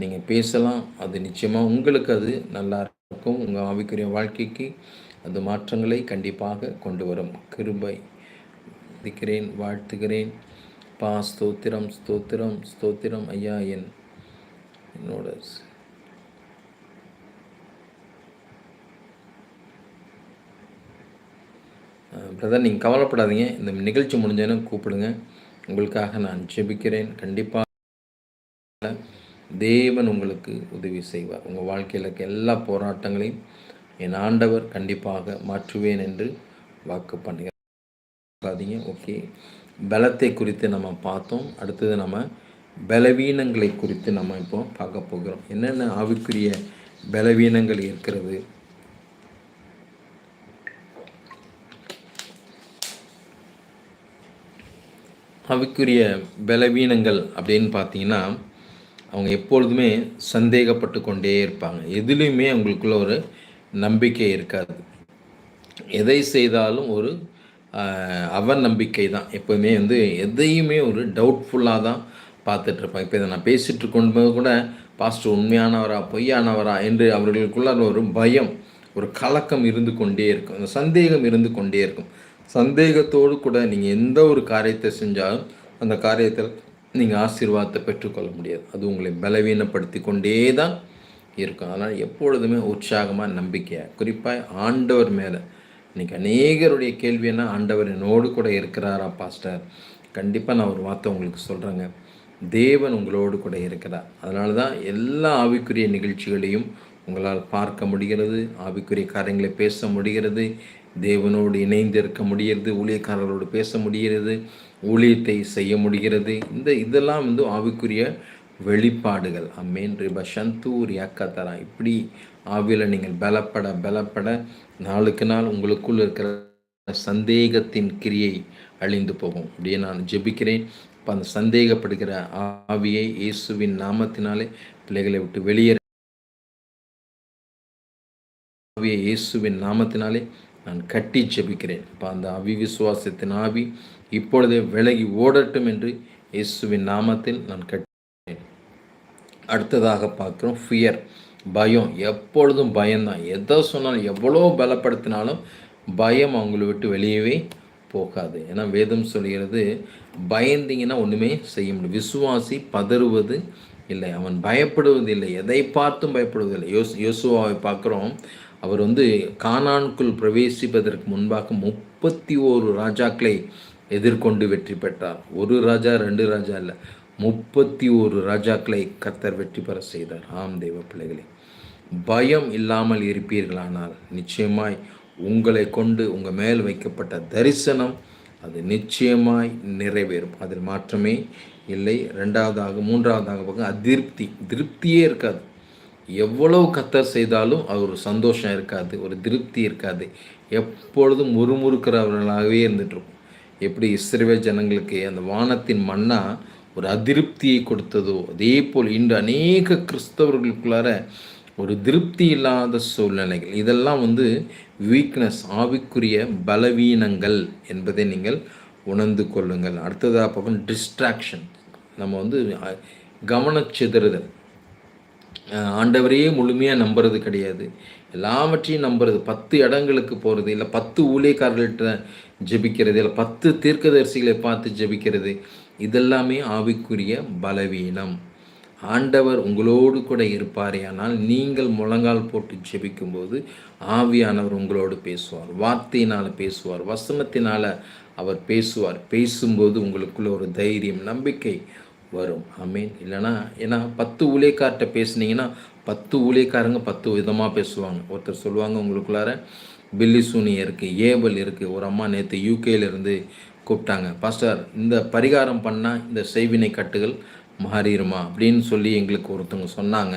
நீங்கள் பேசலாம். அது நிச்சயமாக உங்களுக்கு அது நல்லா இருக்கும். உங்கள் ஆவிக்குரிய வாழ்க்கைக்கு அது மாற்றங்களை கண்டிப்பாக கொண்டு வரும். கிருபை திக்கிறேன், வாழ்த்துகிறேன். ஸ்தோத்திரம், ஸ்தோத்திரம், ஸ்தோத்திரம் ஐயா. என்னோட பிரதர், நீங்கள் கவலைப்படாதீங்க. இந்த நிகழ்ச்சி முடிஞ்சேன்னு கூப்பிடுங்க. உங்களுக்காக நான் ஜெபிக்கிறேன். கண்டிப்பாக தேவன் உங்களுக்கு உதவி செய்வார். உங்கள் வாழ்க்கையில் இருக்க எல்லா போராட்டங்களையும் என் ஆண்டவர் கண்டிப்பாக மாற்றுவேன் என்று வாக்கு பண்ணுங்க. ஓகே, பலத்தை குறித்து நம்ம பார்த்தோம். அடுத்தது நம்ம பலவீனங்களை குறித்து நம்ம இப்போ பார்க்க போகிறோம். என்னென்ன ஆவிக்குரிய பலவீனங்கள் இருக்கிறது? ஆவிக்குரிய பலவீனங்கள் அப்படின்னு பார்த்தீங்கன்னா, அவங்க எப்பொழுதுமே சந்தேகப்பட்டு கொண்டே இருப்பாங்க. எதுலேயுமே அவங்களுக்குள்ள ஒரு நம்பிக்கை இருக்காது. எதை செய்தாலும் ஒரு அவநம்பிக்கை தான். எப்போவுமே எதையுமே ஒரு டவுட்ஃபுல்லாக தான் பார்த்துட்ருப்பாங்க. இப்போ இதை நான் பேசிகிட்டு இருக்கும்போது கூட பாஸ்டர் உண்மையானவரா பொய்யானவரா என்று அவர்களுக்குள்ள ஒரு பயம், ஒரு கலக்கம் இருந்து கொண்டே இருக்கும். அந்த சந்தேகம் இருந்து கொண்டே இருக்கும். சந்தேகத்தோடு கூட நீங்கள் எந்த ஒரு காரியத்தை செஞ்சாலும் அந்த காரியத்தில் நீங்கள் ஆசீர்வாதத்தை பெற்றுக்கொள்ள முடியாது. அது உங்களை பலவீனப்படுத்தி கொண்டே தான் இருக்கும். அதனால் எப்பொழுதுமே உற்சாகமாக, நம்பிக்கையாக, குறிப்பாக ஆண்டவர் மேலே. இன்றைக்கி அநேகருடைய கேள்வி என்ன, ஆண்டவர் என்னோடு கூட இருக்கிறாரா பாஸ்டர்? கண்டிப்பாக நான் ஒரு வார்த்தை உங்களுக்கு சொல்கிறேங்க. தேவன் உங்களோடு கூட இருக்கிறார். அதனால தான் எல்லா ஆவிக்குரிய நிகழ்ச்சிகளையும் உங்களால் பார்க்க முடிகிறது, ஆவிக்குரிய காரியங்களை பேச முடிகிறது, தேவனோடு இணைந்து இருக்க முடிகிறது, ஊழியக்காரர்களோடு பேச முடிகிறது, ஊழியத்தை செய்ய முடிகிறது. இதெல்லாம் ஆவிக்குரிய வெளிப்பாடுகள். அம்மேன் ரிப சந்தூர் யாக்கத்தரா. இப்படி ஆவியில் நீங்கள் பலப்பட நாளுக்கு நாள் உங்களுக்குள் இருக்கிற சந்தேகத்தின் கிரியை அழிந்து போகும். அப்படியே நான் ஜெபிக்கிறேன். இப்போ அந்த சந்தேகப்படுகிற ஆவியை இயேசுவின் நாமத்தினாலே பிள்ளைகளை விட்டு வெளியேற, ஆவியை இயேசுவின் நாமத்தினாலே நான் கட்டி ஜெபிக்கிறேன். இப்போ அந்த அவிவிசுவாசத்தின் ஆவி இப்பொழுதே விலகி ஓடட்டும் என்று இயேசுவின் நாமத்தில் நான் கட்டி. அடுத்ததாக பார்க்குறோம் ஃபியர், பயம். எப்பொழுதும் பயம்தான். எதை சொன்னாலும் எவ்வளோ பலப்படுத்தினாலும் பயம் அவங்கள விட்டு வெளியவே போகாது. ஏன்னா வேதம் சொல்கிறது, பயந்தீங்கன்னா ஒன்றுமே செய்ய முடியும். விசுவாசி பதறுவது இல்லை, அவன் பயப்படுவது இல்லை, எதை பார்த்தும் பயப்படுவதில்லை. யோசுவாவை பார்க்குறோம். அவர் கானானுக்குள் பிரவேசிப்பதற்கு முன்பாக 31 ராஜாக்களை எதிர்கொண்டு வெற்றி பெற்றார். ஒரு ராஜா, 2 ராஜா இல்லை, 31 ராஜாக்களை கர்த்தர் வெற்றி பெற செய்தார். ஆம் தேவ பிள்ளைகளே, பயம் இல்லாமல் இருப்பீர்களானால் நிச்சயமாய் உங்களை கொண்டு உங்கள் மேல் வைக்கப்பட்ட தரிசனம் அது நிச்சயமாய் நிறைவேறும். அதில் மாற்றமே இல்லை. மூன்றாவதாக பார்க்க திருப்தியே இருக்காது. எவ்வளவு கர்த்தர் செய்தாலும் அது ஒரு சந்தோஷம் இருக்காது, ஒரு திருப்தி இருக்காது. எப்பொழுதும் முறுமுறுக்கிறவர்களாகவே இருந்துகிட்ருக்கும். எப்படி இஸ்ரவேல் ஜனங்களுக்கு அந்த வானத்தின் மன்னா ஒரு அதிருப்தியை கொடுத்ததோ, அதே போல் இன்று அநேக கிறிஸ்தவர்களுக்குள்ளார ஒரு திருப்தி இல்லாத சூழ்நிலைகள். இதெல்லாம் வீக்னஸ், ஆவிக்குரிய பலவீனங்கள் என்பதை நீங்கள் உணர்ந்து கொள்ளுங்கள். அடுத்ததாக பார்க்கணும் டிஸ்ட்ராக்ஷன். நம்ம கவனச்சிதறுதல். ஆண்டவரையே முழுமையாக நம்புறது கிடையாது, எல்லாவற்றையும் நம்புறது. 10 இடங்களுக்கு போகிறது, இல்லை 10 ஊழியக்காரர்கள்ட்ட ஜெபிக்கிறது, இல்லை 10 தீர்க்கதரிசிகளை பார்த்து ஜெபிக்கிறது. இதெல்லாமே ஆவிக்குரிய பலவீனம். ஆண்டவர் உங்களோடு கூட இருப்பாரே, ஆனால் நீங்கள் முழங்கால் போட்டு ஜெபிக்கும்போது ஆவியானவர் உங்களோடு பேசுவார், வார்த்தையினால் பேசுவார், வசனத்தினால் அவர் பேசுவார். பேசும்போது உங்களுக்குள்ள ஒரு தைரியம், நம்பிக்கை வரும். ஆமீன். இல்லைனா ஏன்னா 10 ஊழியக்கார்ட்ட பேசுனீங்கன்னா 10 ஊழியக்காரங்க 10 விதமாக பேசுவாங்க. ஒருத்தர் சொல்லுவாங்க, உங்களுக்குள்ளார பில்லி சூனியம் இருக்குது, ஏவல் இருக்குது. ஒரு அம்மா நேற்று யூகேலேருந்து கூப்பிட்டாங்க, பாஸ்டர் இந்த பரிகாரம் பண்ணால் இந்த செய்வினை கட்டுகள் மாறிடுமா அப்படின்னு சொல்லி எங்களுக்கு ஒருத்தவங்க சொன்னாங்க.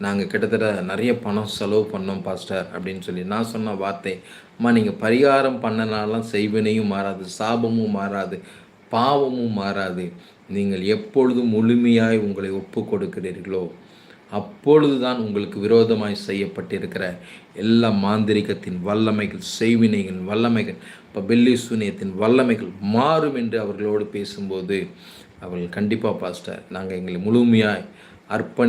நாங்கள் கிட்டத்தட்ட நிறைய பணம் செலவு பண்ணோம் பாஸ்டர் அப்படின்னு சொல்லி. நான் சொன்ன வார்த்தை, அம்மா நீங்கள் பரிகாரம் பண்ணனாலாம் செய்வினையும் மாறாது, சாபமும் மாறாது, பாவமும் மாறாது. நீங்கள் எப்பொழுதும் முழுமையாய் உங்களை ஒப்பு கொடுக்கிறீர்களோ அப்பொழுது தான் உங்களுக்கு விரோதமாய் செய்யப்பட்டிருக்கிற எல்லா மாந்திரிகத்தின் வல்லமைகள், செய்வினைகளின் வல்லமைகள், இப்போ பில்லி சூனியத்தின் வல்லமைகள் மாறும் என்று அவர்களோடு பேசும்போது அவர்கள் கண்டிப்பாக பாஸ்டர் நாங்கள் எங்களை முழுமையாய் அர்ப்பணி